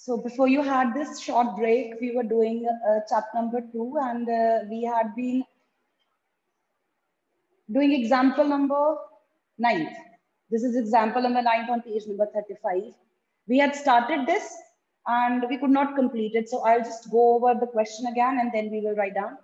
So before you had this short break, we were doing chapter number 2, and we had been doing example number 9. This is example number 9 on page number 35. We had started this and we could not complete it. So I'll just go over the question again and then we will write down.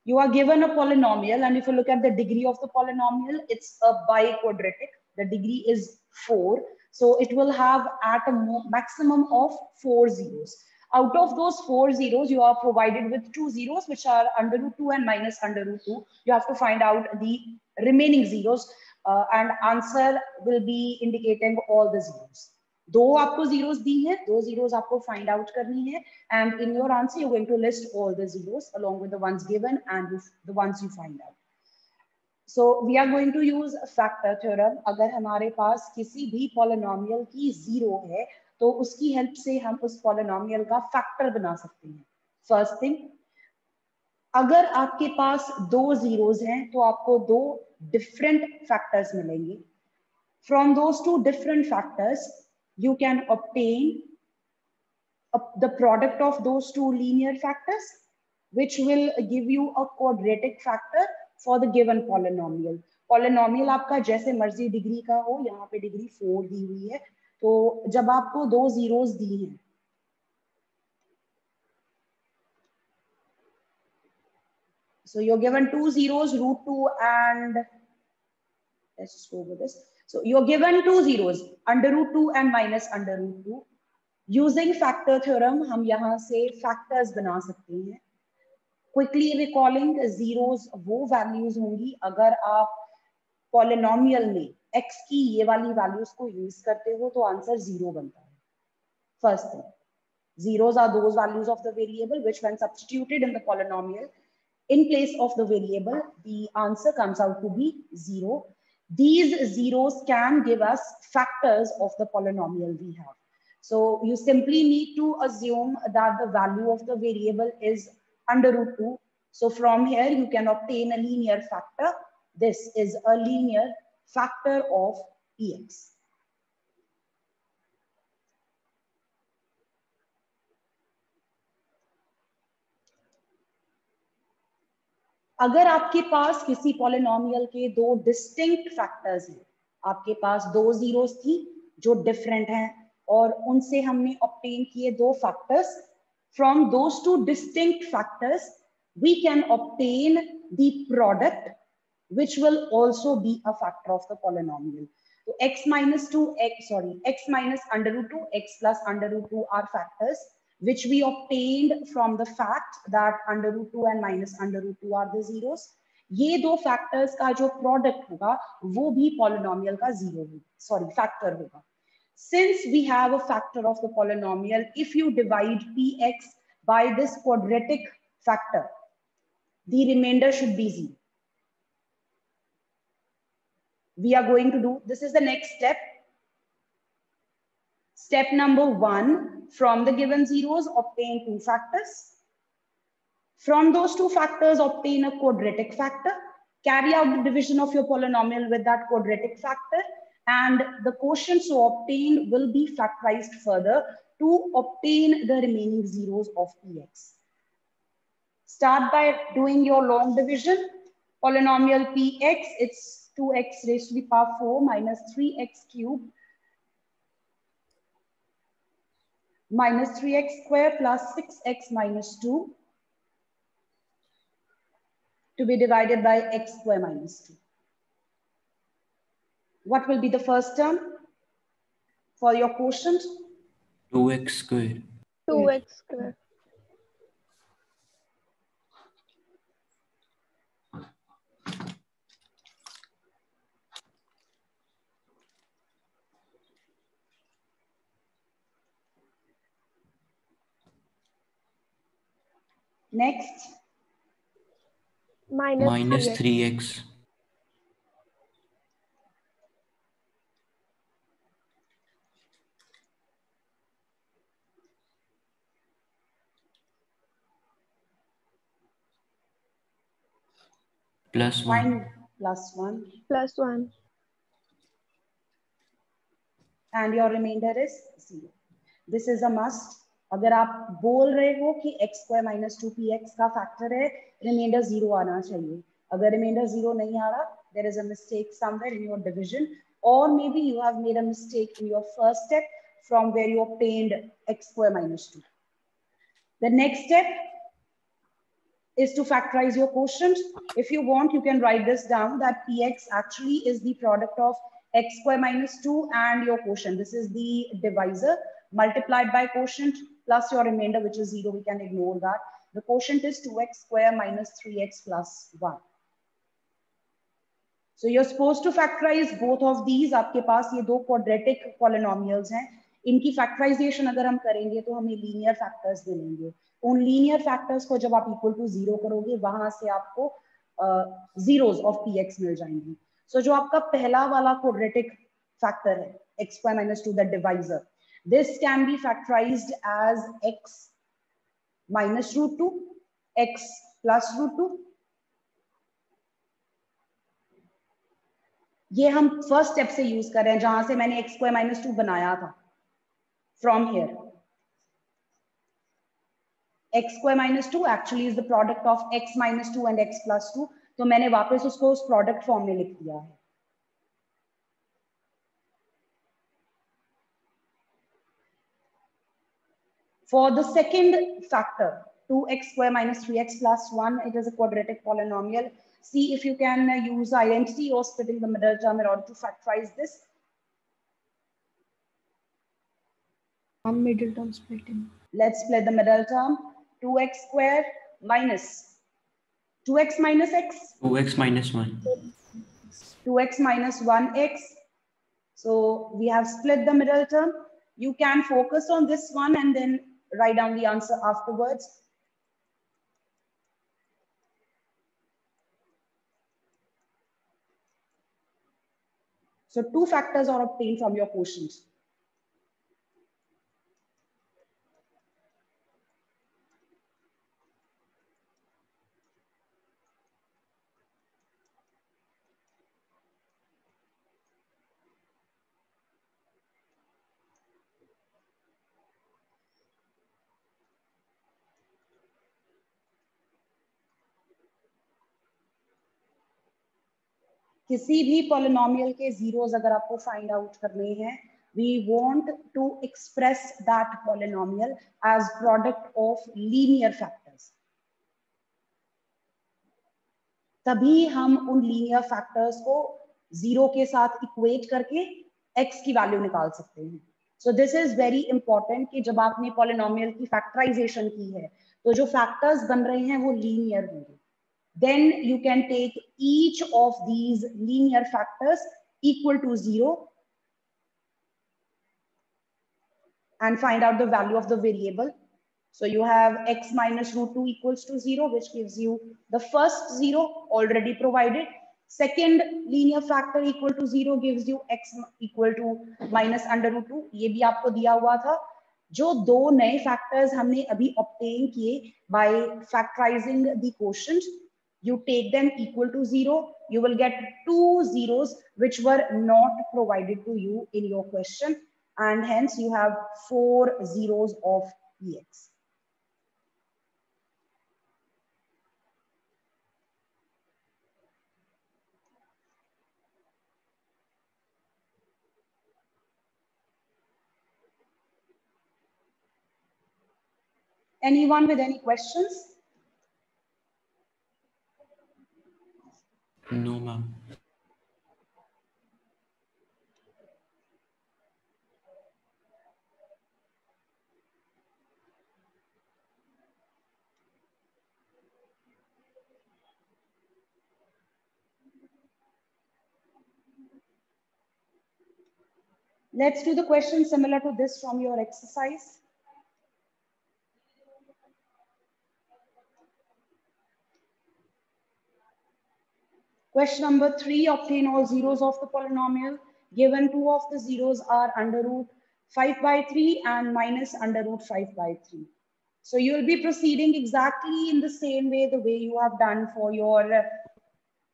You are given a polynomial, and if you look at the degree of the polynomial, it's a biquadratic. The degree is 4. So it will have at a maximum of 4 zeros. Out of those 4 zeros, you are provided with 2 zeros, which are under root 2 and minus under root 2. You have to find out the remaining zeros, and answer will be indicating all the zeros. दो आपको zeros दी है, दो zeros आपको find out करनी है, and in your answer you're going to list all the zeros along with the ones given and the ones you find out. So we are going to use factor theorem. अगर हमारे पास किसी भी polynomial की zero है, तो उसकी help से हम उस polynomial का factor बना सकते हैं. First thing, अगर आपके पास दो zeros हैं, तो आपको दो different factors मिलेंगे. From those two different factors, you can obtain the product of those two linear factors, which will give you a quadratic factor for the given polynomial. Polynomial आपका जैसे मर्जी डिग्री का हो, यहाँ पे डिग्री 4 दी हुई है, तो जब आपको दो zeros दी हैं, so you're given two zeros, root 2 and let's just go with this. So you're given two zeros, under root 2 and minus under root 2. Using factor theorem, हम यहाँ से factors बना सकते हैं. Quickly recalling, zeros वो values होंगी अगर आप polynomial में x की ये वाली values को use करते हो, तो answer 0 बनता है. First thing, zeros are those values of the variable which when substituted in the polynomial in place of the variable, the answer comes out to be 0. These zeros can give us factors of the polynomial we have. So you simply need to assume that the value of the variable is under root 2. So from here, you can obtain a linear factor. This is a linear factor of Px. अगर आपके पास किसी polynomial के दो distinct factors हैं, आपके पास दो zeros थी जो डिफरेंट हैं और उनसे हमने ऑब्टेन किए दो factors, from those two distinct factors we can obtain the product which will also be a factor of the polynomial. So x minus 2, x minus under root 2, x plus under root 2 are factors which we obtained from the fact that under root 2 and minus under root 2 are the zeros. ये दो factors का जो product होगा वो भी polynomial का factor होगा. Since we have a factor of the polynomial, if you divide px by this quadratic factor, the remainder should be 0. We are going to do, this is the next step. Step number 1, from the given zeros, obtain two factors. From those two factors, obtain a quadratic factor. Carry out the division of your polynomial with that quadratic factor. And the quotient so obtained will be factorized further to obtain the remaining zeros of Px. Start by doing your long division. Polynomial Px, it's 2x raised to the power 4 minus 3x cubed minus 3x square plus 6x minus 2 to be divided by x square minus 2. What will be the first term for your quotient? 2x square. 2x square. Next. Minus 3x. Plus 1. Plus 1. Plus 1. And your remainder is 0. This is a must. अगर आप बोल रहे हो कि x square minus 2px का factor है, reminder 0 आना चाहिए. अगर रिमाइंडर 0 नहीं आ रहा, there is a mistake somewhere in your division, or maybe you have made a mistake in your first step from where you obtained x square minus 2. The next step is to factorize your quotient. If you want, you can write this down that px actually is the product of x square minus 2 and your quotient. This is the divisor multiplied by quotient plus your remainder, which is 0. We can ignore that. The quotient is 2x square minus 3x plus 1. So you're supposed to factorize both of these. आपके पास ये दो quadratic polynomials हैं. इनकी factorization अगर हम करेंगे तो हमें linear factors मिलेंगे. उन linear factors को जब आप equal to 0 करोगे, वहां से आपको zeros of px मिल जाएंगी. So जो आपका पहला वाला quadratic factor है, x square minus 2, the divisor, this can be factorized as x minus root 2, x plus root 2. ये हम फर्स्ट स्टेप से यूज कर रहे हैं, जहां से मैंने x स्क्वायर माइनस 2 बनाया था. From here x square minus 2 actually is the product of x minus 2 and x plus 2. तो मैंने वापस उसको उस प्रोडक्ट फॉर्म में लिख दिया है. For the second factor 2x square minus 3x plus 1, it is a quadratic polynomial. See if you can use identity or splitting the middle term in order to factorize this. Middle term splitting. Let's split the middle term. 2x square minus 2x minus x. 2x minus 1. 2x minus 1x. So we have split the middle term. You can focus on this one and then write down the answer afterwards. So two factors are obtained from your quotient. किसी भी polynomial के zeros अगर आपको find out करने हैं, we want to express that polynomial as product of linear factors. तभी हम उन linear factors को जीरो के साथ इक्वेट करके x की वैल्यू निकाल सकते हैं. So this is very important कि जब आपने पॉलिनोमियल की फैक्टराइजेशन की है, तो जो फैक्टर्स बन रहे हैं वो लीनियर होंगे. Then you can take each of these linear factors equal to 0 and find out the value of the variable. So you have x minus root 2 equals to 0, which gives you the first 0 already provided. Second linear factor equal to 0 gives you x equal to minus under root 2. ये भी आपको दिया हुआ था. जो दो नए factors हमने अभी obtain किए by factorizing the quotient, you take them equal to 0, you will get two zeros which were not provided to you in your question, and hence you have 4 zeros of px. Anyone with any questions? No, ma'am. Let's do the question similar to this from your exercise. Question number 3, obtain all zeros of the polynomial. Given two of the zeros are under root 5 by 3 and minus under root 5 by 3. So you will be proceeding exactly in the same way, the way you have done for your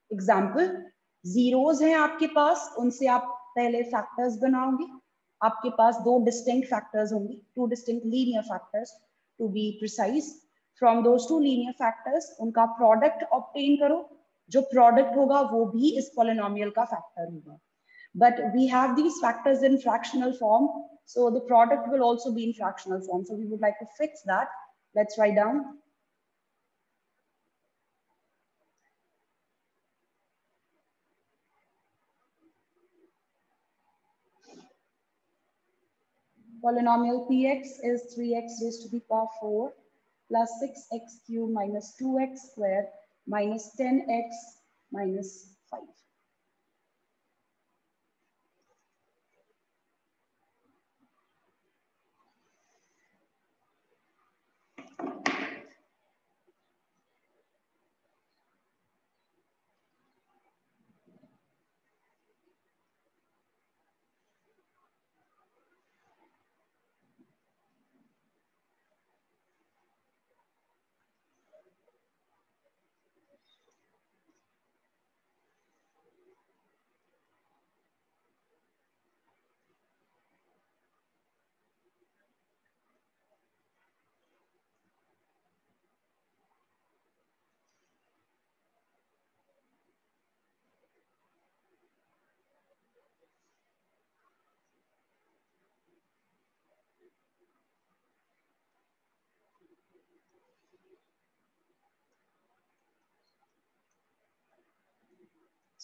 example. Zeros हैं आपके पास, उनसे आप पहले factors बनाओगे. आपके पास दो distinct factors होंगे, two distinct linear factors to be precise. From those two linear factors उनका प्रोडक्ट ऑब्टेन करो. जो प्रोडक्ट होगा वो भी इस पॉलिनोमियल का फैक्टर होगा. But we have these factors in fractional form, so the product will also be in fractional form. So we would like to fix that. Let's write down. Polynomial px is 3x raised to the power 4 plus 6x cubed minus 2x squared minus 10x minus 5.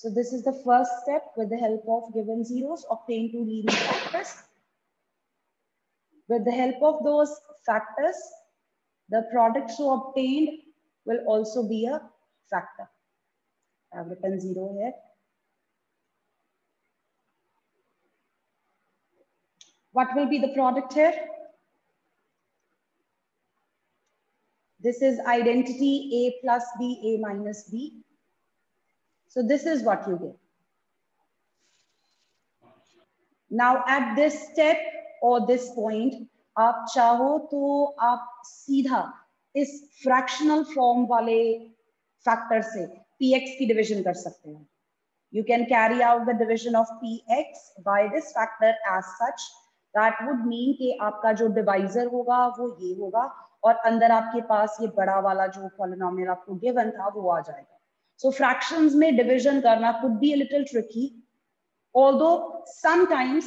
So this is the first step. With the help of given zeros, obtain two linear factors. With the help of those factors, the product so obtained will also be a factor. I've written 0 here. What will be the product here? This is identity A plus B, A minus B. So this is what you get. Now at this step or this point, आप चाहो तो आप सीधा इस fractional form वाले factor से px की division कर सकते हैं. You can carry out the division of px by this factor as such. That would mean कि आपका जो divisor होगा वो ये होगा और अंदर आपके पास ये बड़ा वाला जो polynomial आपको given था वो आ जाएगा. So fractions में division करना could be a little tricky. Although sometimes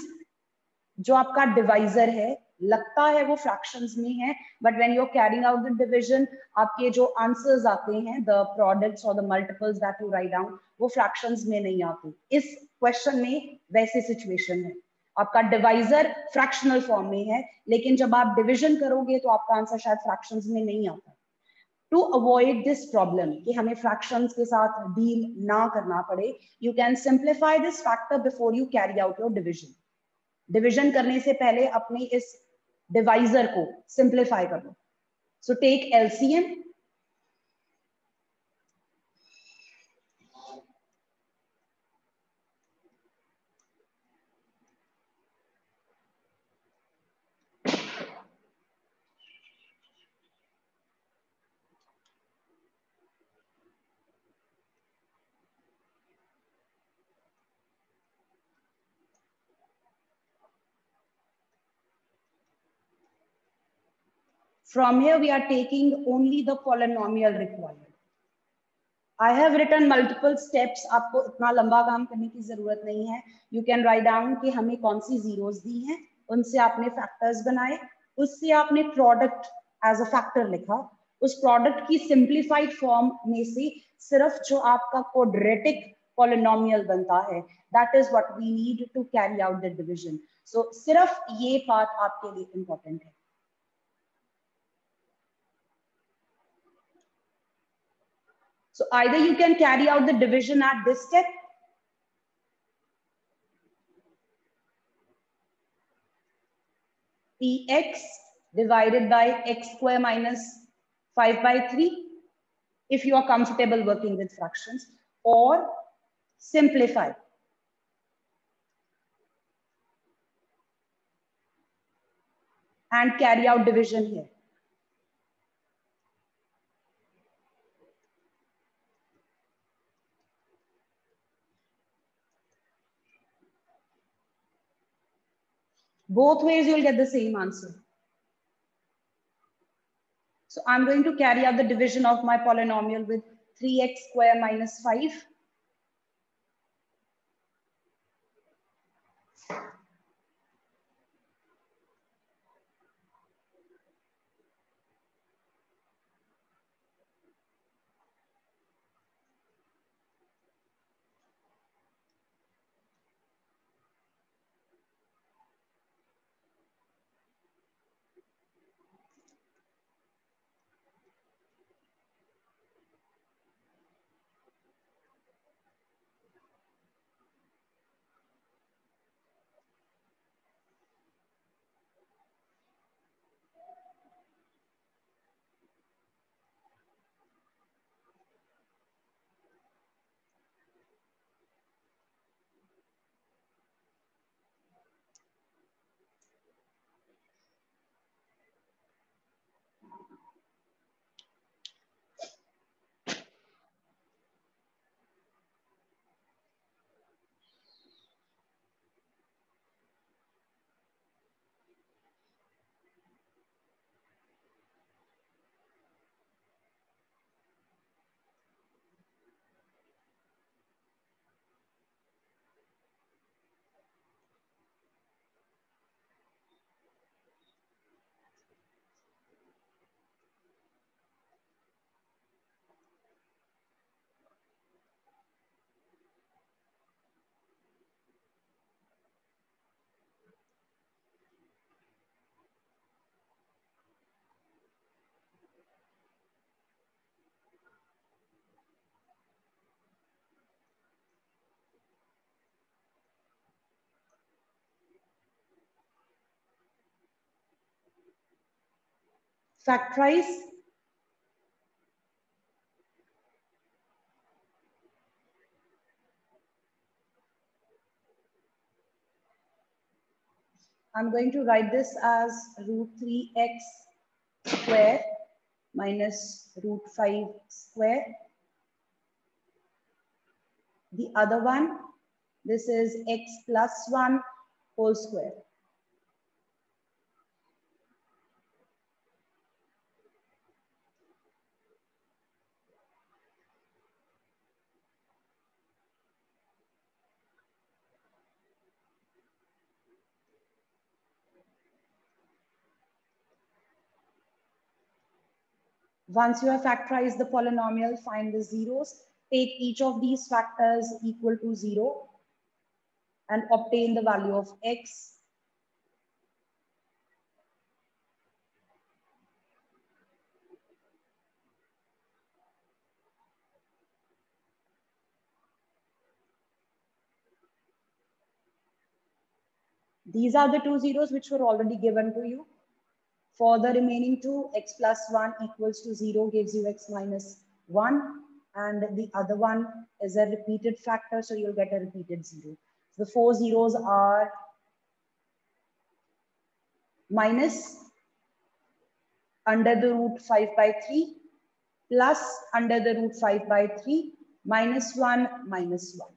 जो आपका divisor है लगता है वो fractions में है, but when you're carrying out the division, आपके जो answers आते हैं, the products or the multiples that you write down, वो fractions में नहीं आते. इस question में वैसे situation है. आपका divisor fractional form में है, लेकिन जब आप division करोगे तो आपका आंसर शायद fractions में नहीं आता. To avoid this problem कि हमें fractions के साथ deal ना करना पड़े, you can simplify this factor before you carry out your division. Division करने से पहले अपने इस divisor को simplify कर लो. So take LCM. From here we are taking only the polynomial required. I have written multiple steps. आपको इतना लंबा काम करने की जरूरत नहीं है. You can write down कि हमें कौन सी zeros दी हैं, उनसे आपने factors बनाए, उससे आपने product as a factor लिखा, उस product की simplified form में से सिर्फ जो आपका quadratic polynomial बनता है, that is what we need to carry out the division. So सिर्फ ये part आपके लिए important है. So either you can carry out the division at this step, px divided by x square minus 5 by 3, if you are comfortable working with fractions, or simplify. And carry out division here. Both ways you'll get the same answer. So I'm going to carry out the division of my polynomial with 3x square minus 5. Factorize. I'm going to write this as root 3x square minus root 5 square. The other one, this is x plus 1 whole square. Once you have factorized the polynomial, find the zeros. Take each of these factors equal to 0 and obtain the value of x. These are the two zeros which were already given to you. For the remaining two, x plus 1 equals to 0 gives you x minus 1. And the other one is a repeated factor, so you'll get a repeated 0. The four zeros are minus under the root 5 by 3 plus under the root 5 by 3 minus 1 minus 1.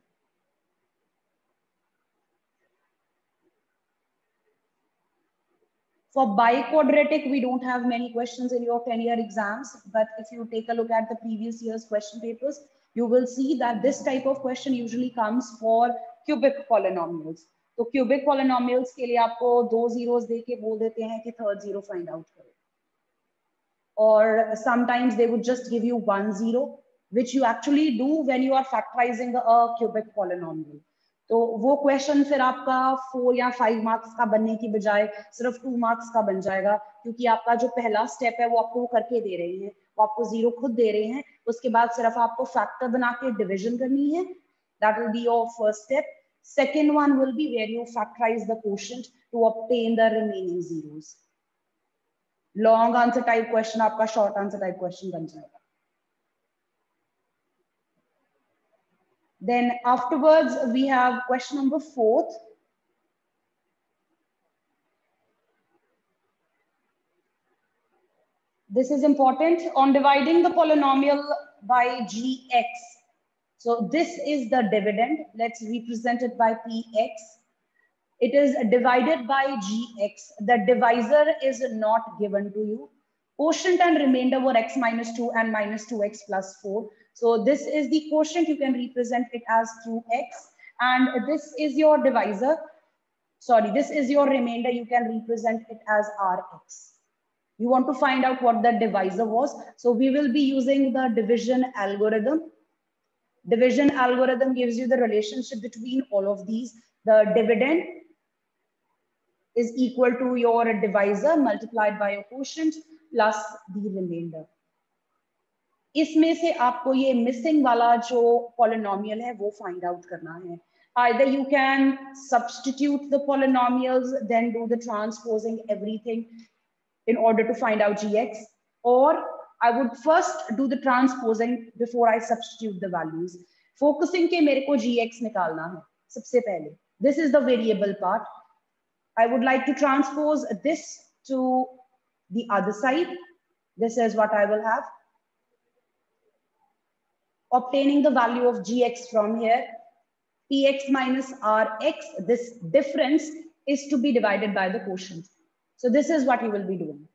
For biquadratic, we don't have many questions in your 10-year exams, but if you take a look at the previous year's question papers, you will see that this type of question usually comes for cubic polynomials. तो cubic polynomials के लिए आपको दो zeros देके बोल देते हैं कि third zero find out करो. Or sometimes they would just give you 1 0, which you actually do when you are factorizing a cubic polynomial. तो वो क्वेश्चन फिर आपका 4 या 5 मार्क्स का बनने की बजाय सिर्फ 2 मार्क्स का बन जाएगा, क्योंकि आपका जो पहला स्टेप है वो आपको वो करके दे रहे हैं, वो आपको 0 खुद दे रहे हैं. उसके बाद सिर्फ आपको फैक्टर बना के डिविजन करनी है. That will be your first step. Second one will be where you factorize the quotient to obtain the remaining zeros. Long answer type question आपका शॉर्ट आंसर टाइप क्वेश्चन बन जाएगा. Then afterwards we have question number 4. This is important. On dividing the polynomial by gx. So this is the dividend. Let's represent it by px. It is divided by gx. The divisor is not given to you. Quotient and remainder were x minus 2 and minus 2x plus 4. So this is the quotient. You can represent it as qx. And this is your divisor. Sorry, this is your remainder. You can represent it as rx. You want to find out what the divisor was. So we will be using the division algorithm. Division algorithm gives you the relationship between all of these. The dividend is equal to your divisor multiplied by your quotient plus the remainder. इसमें से आपको ये missing वाला जो polynomial है वो find out करना है. Either you can substitute the polynomials, then do the transposing everything in order to find out gx, or I would first do the transposing before I substitute the values. Focusing के मेरे को gx निकालना है सबसे पहले. This is the variable part. I would like to transpose this to the other side. This is what I will have. Obtaining the value of gx from here, px minus rx, this difference is to be divided by the quotient. So this is what you will be doing.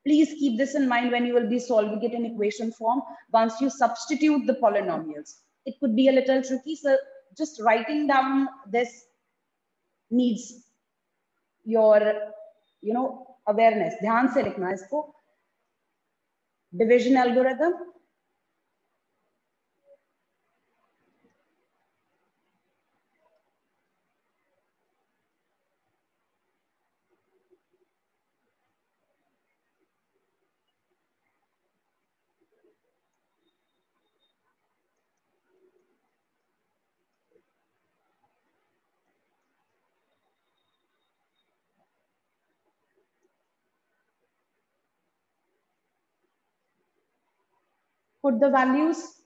Please keep this in mind when you will be solving it in equation form once you substitute the polynomials. It could be a little tricky, so just writing down this needs your awareness. ध्यान से लिखना इसको. Division algorithm. Put the values.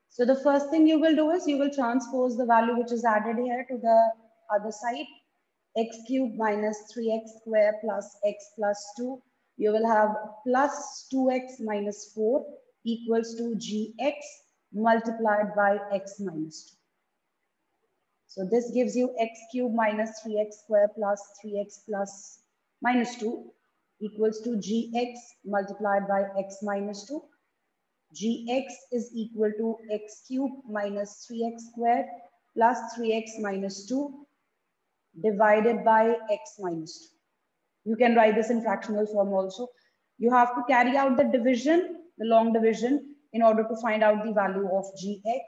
So the first thing you will do is you will transpose the value which is added here to the other side. X cubed minus 3x square plus x plus 2. You will have plus 2x minus 4 equals to gx multiplied by x minus 2. So this gives you x cubed minus 3x square plus 3x plus minus 2 equals to gx multiplied by x minus 2. Gx is equal to x cubed minus 3x squared plus 3x minus 2 divided by x minus 2. You can write this in fractional form also. You have to carry out the division, the long division, in order to find out the value of gx.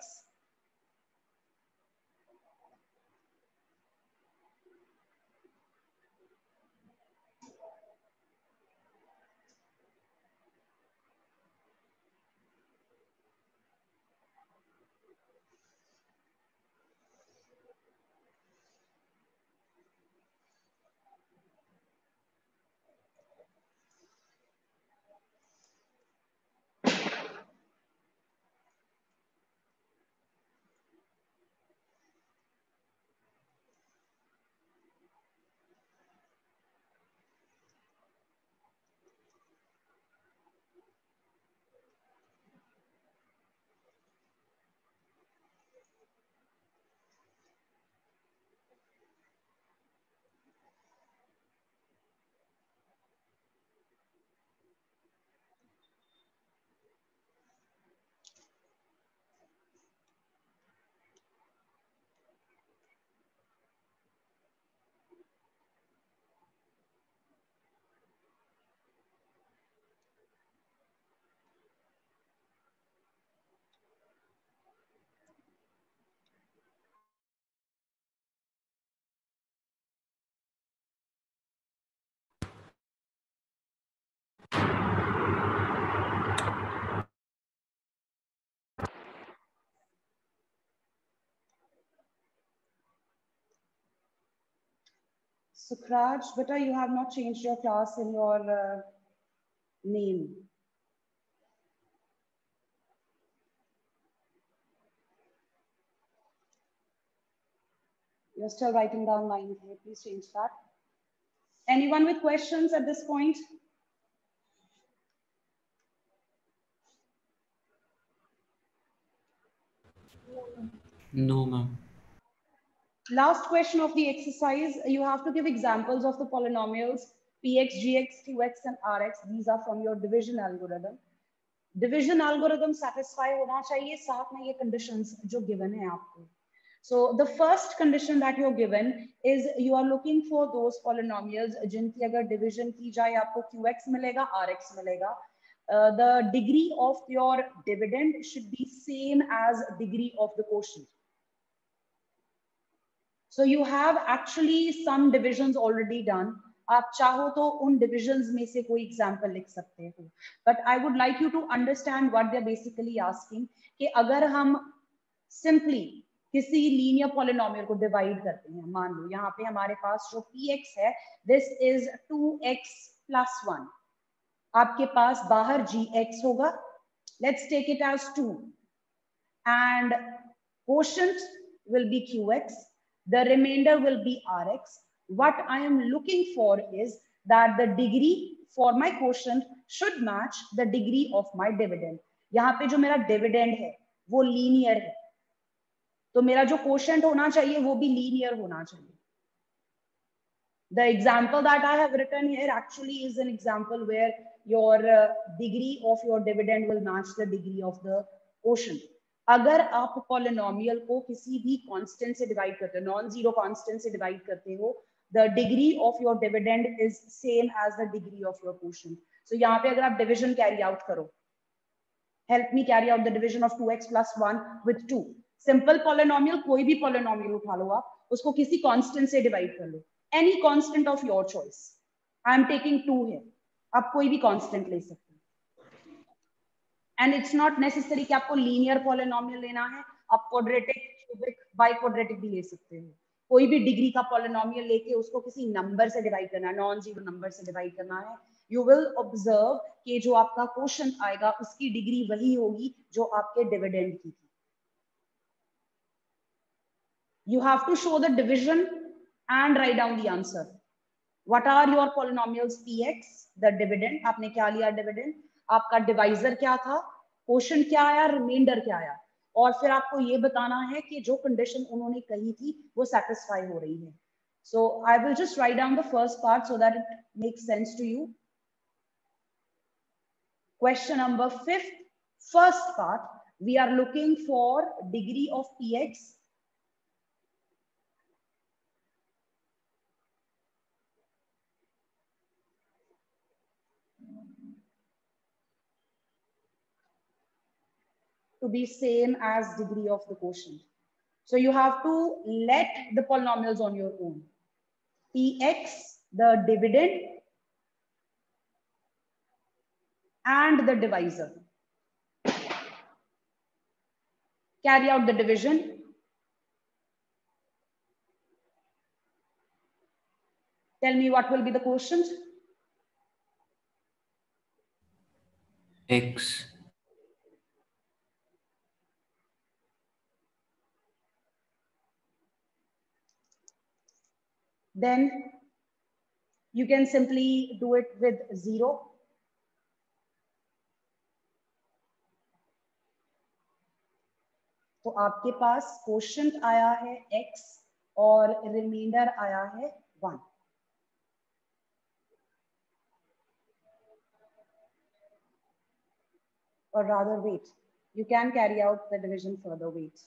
Sukhraj, beta, you have not changed your class in your name. You're still writing down 9 here. Please change that. Anyone with questions at this point? No, ma'am. Last question of the exercise. You have to give examples of the polynomials px, gx, qx, and rx. These are from your division algorithm. Division algorithm satisfy hona chahiye, saath mein ye conditions jo given hai aapko. So the first condition that you're given is you are looking for those polynomials जिनकी अगर division की जाए आपको qx मिलेगा, rx मिलेगा. The degree of your dividend should be same as degree of the quotient. So you have actually some divisions already done. आप चाहो तो उन divisions में से कोई example लिख सकते हो. But I would like you to understand what they're basically asking कि अगर हम simply किसी linear polynomial को divide करते हैं, मान लो यहाँ पे हमारे पास जो px है, this is 2x plus 1. आपके पास बाहर gx होगा. Let's take it as 2. And quotient will be qx. The remainder will be rx. What I am looking for is that the degree for my quotient should match the degree of my dividend. यहाँ पे जो मेरा dividend है वो linear है, तो मेरा जो quotient होना चाहिए वो भी linear होना चाहिए. The example that I have written here actually is an example where your degree of your dividend will match the degree of the quotient. अगर आप polynomial को किसी भी constant से divide करते हो, non-zero constant से divide करते हो, the degree of your dividend is same as the degree of your quotient. So यहाँ पे अगर आप division carry out करो, help me carry out the division of 2x plus 1 with 2. Simple polynomial, कोई भी polynomial उठा लो आप, उसको किसी constant से divide कर लो. Any constant of your choice. I am taking 2 here. आप कोई भी constant ले सकते हो. And it's not necessary कि आपको linear polynomial लेना है. आप quadratic, cubic, biquadratic भी ले सकते हो. कोई भी डिग्री का polynomial लेके उसको किसी नंबर से डिवाइड करना है, नॉन जीरो नंबर से डिवाइड करना है. You will observe कि जो आपका quotient आएगा उसकी डिग्री वही होगी जो आपके डिविडेंड की थी. You have to show the division and write down the answer. What are your polynomials px, the dividend, आपने क्या लिया dividend, आपका divisor क्या था, quotient क्या आया, remainder क्या आया, और फिर आपको ये बताना है कि जो condition उन्होंने कही थी वो satisfy हो रही है. So I will just write down the first part so that it makes sense to you. Question number 5, first part, we are looking for degree of px to be same as degree of the quotient. So you have to let the polynomials on your own. Px, the dividend, and the divisor. Carry out the division. Tell me what will be the quotient. X. Then you can simply do it with 0. तो आपके पास quotient आया है x और remainder आया है 1. Or rather, wait. You can carry out the division further. Wait.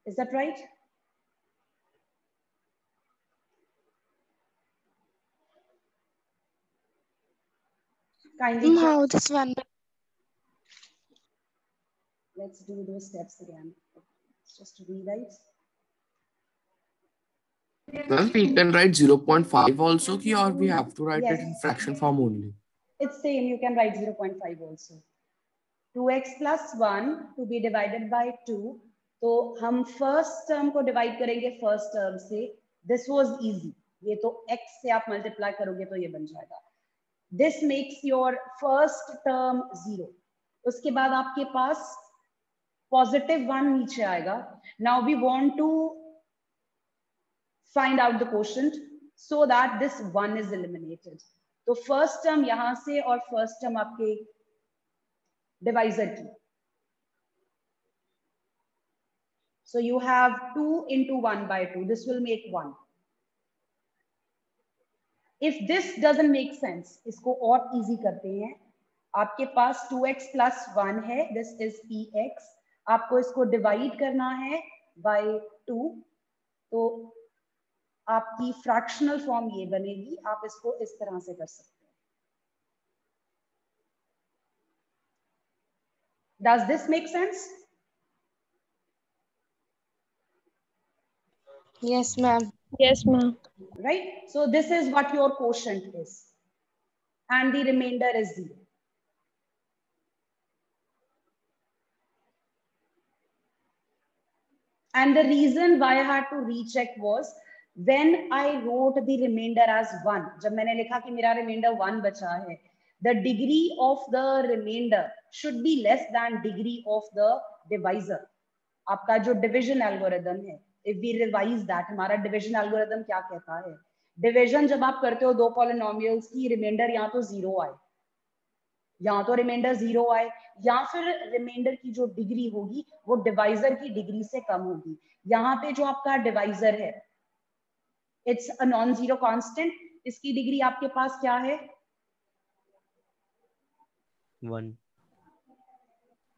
Is that right? Kindly No, this one. Let's do those steps again. Just to rewrite. Well, we can write 0.5 also, or we have to write Yes. it in fraction form only. It's same. You can write 0.5 also. 2x plus 1 to be divided by 2. तो हम first term को divide करेंगे first term से. This was easy. ये तो x से आप multiply करोगे तो ये बन जाएगा. This makes your first term 0. उसके बाद आपके पास +1 नीचे आएगा. Now we want to find out the quotient so that this 1 is eliminated. तो फर्स्ट टर्म यहां से और फर्स्ट टर्म आपके डिवाइजर की. So you have 2 into 1 by 2. This will make 1. If this doesn't make sense, इसको और easy करते हैं. आपके पास 2x plus 1 है. This is px. आपको इसको divide करना है by 2. तो आपकी fractional form ये बनेगी. आप इसको इस तरह से कर सकते हैं. Does this make sense? Yes, ma'am. Yes, ma'am. Right? So this is what your quotient is. And the remainder is 0. And the reason why I had to recheck was when I wrote the remainder as 1. जब मैंने लिखा कि मेरा remainder 1 बचा है, the degree of the remainder should be less than degree of the divisor. आपका जो division algorithm है, if we revise that, हमारा division algorithm क्या कहता है? Division जब आप करते हो दो polynomials की, remainder या तो 0 आए, या तो remainder 0 आए, या फिर remainder की जो डिग्री होगी वो divisor की डिग्री से कम होगी. यहाँ पे जो आपका divisor है, it's a non-zero constant. इसकी डिग्री आपके पास क्या है? 1.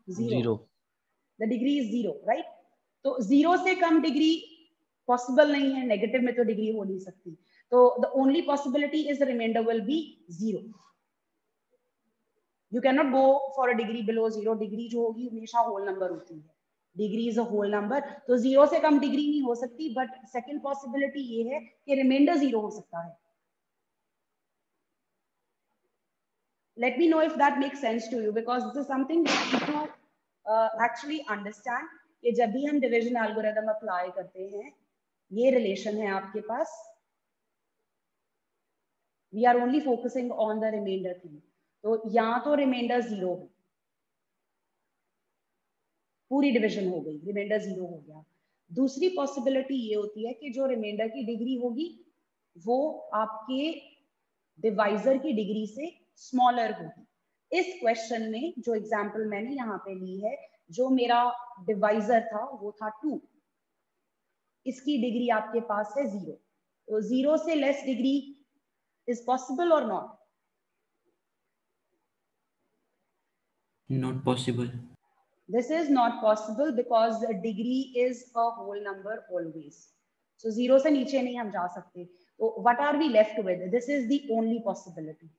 0. The degree is 0, right? तो 0 से कम डिग्री पॉसिबल नहीं है. नेगेटिव में तो डिग्री हो नहीं सकती. तो the only possibility is the remainder will be 0. You cannot go for a degree below 0. Degree जो होगी हमेशा होल नंबर होती है. Degree is a whole number. तो 0 से कम डिग्री नहीं हो सकती. बट सेकेंड पॉसिबिलिटी ये है कि रिमाइंडर 0 हो सकता है. Let me know if that makes sense to you, because this is something you need to actually understand. कि जब भी हम डिवीजन एल्गोरिथम अप्लाई करते हैं, ये रिलेशन है आपके पास. We are only focusing on the remainder thing. तो यहाँ तो रिमाइंडर 0 है, पूरी डिवीजन हो गई, रिमाइंडर 0 हो गया. दूसरी पॉसिबिलिटी ये होती है कि जो रिमाइंडर की डिग्री होगी वो आपके डिवाइजर की डिग्री से स्मॉलर होगी. इस क्वेश्चन में जो एग्जांपल मैंने यहाँ पे ली है, जो मेरा डिवाइजर था वो था 2. इसकी डिग्री आपके पास है 0. तो 0 से लेस डिग्री इज पॉसिबल और not? Not possible. This is not possible because the degree is a whole number always. So 0 से नीचे नहीं हम जा सकते. So what are we left with? This is the only possibility.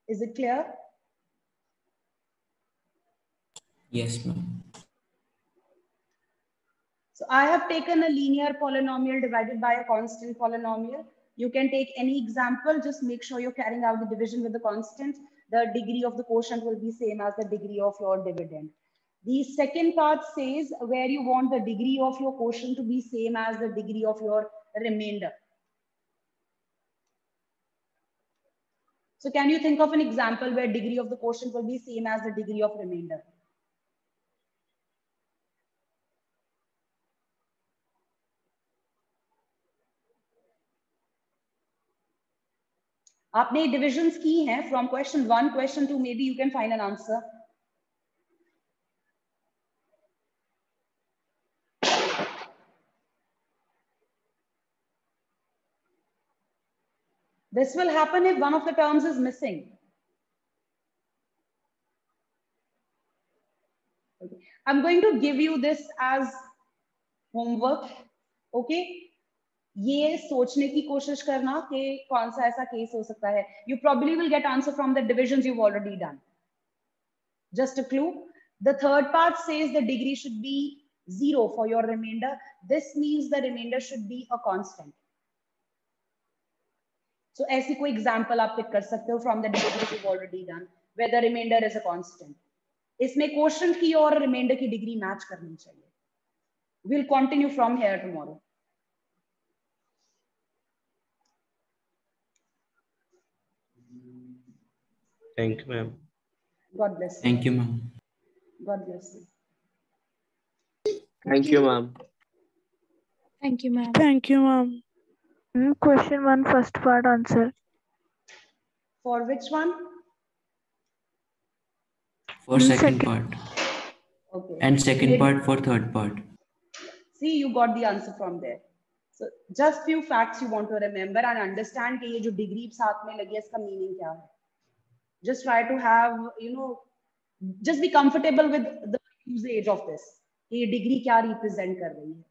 Is it clear? Yes, ma'am. So I have taken a linear polynomial divided by a constant polynomial. You can take any example. Just make sure you're carrying out the division with the constant. The degree of the quotient will be same as the degree of your dividend. The second part says where you want the degree of your quotient to be same as the degree of your remainder. So can you think of an example where degree of the quotient will be same as the degree of remainder? आपने divisions की हैं from question 1, question 2, may be you can find an answer. This will happen if one of the terms is missing. Okay. I'm going to give you this as homework. Okay. ये सोचने की कोशिश करना कि कौन सा ऐसा केस हो सकता है. You probably will get answer from the divisions you've already done. Just a clue. The third part says the degree should be 0 for your remainder. This means the remainder should be a constant. So ऐसी कोई example आप pick कर सकते हो from the degree you've already done, where the remainder is a constant. इसमें quotient की और remainder की degree match करनी चाहिए. We'll continue from here tomorrow. Thank you, ma'am. God bless you. Thank you, ma'am. God bless you. Thank you, ma'am. Thank you, ma'am. Thank you, ma'am. Question 1 first part answer. For which one? For second Second. part. Okay. And second Maybe- part for third part. See, you got the answer from there. So just few facts you want to remember and understand कि ये जो degree साथ में लगी है इसका meaning क्या है. Just try to have, just be comfortable with the usage of this. ये degree क्या represent कर रही है.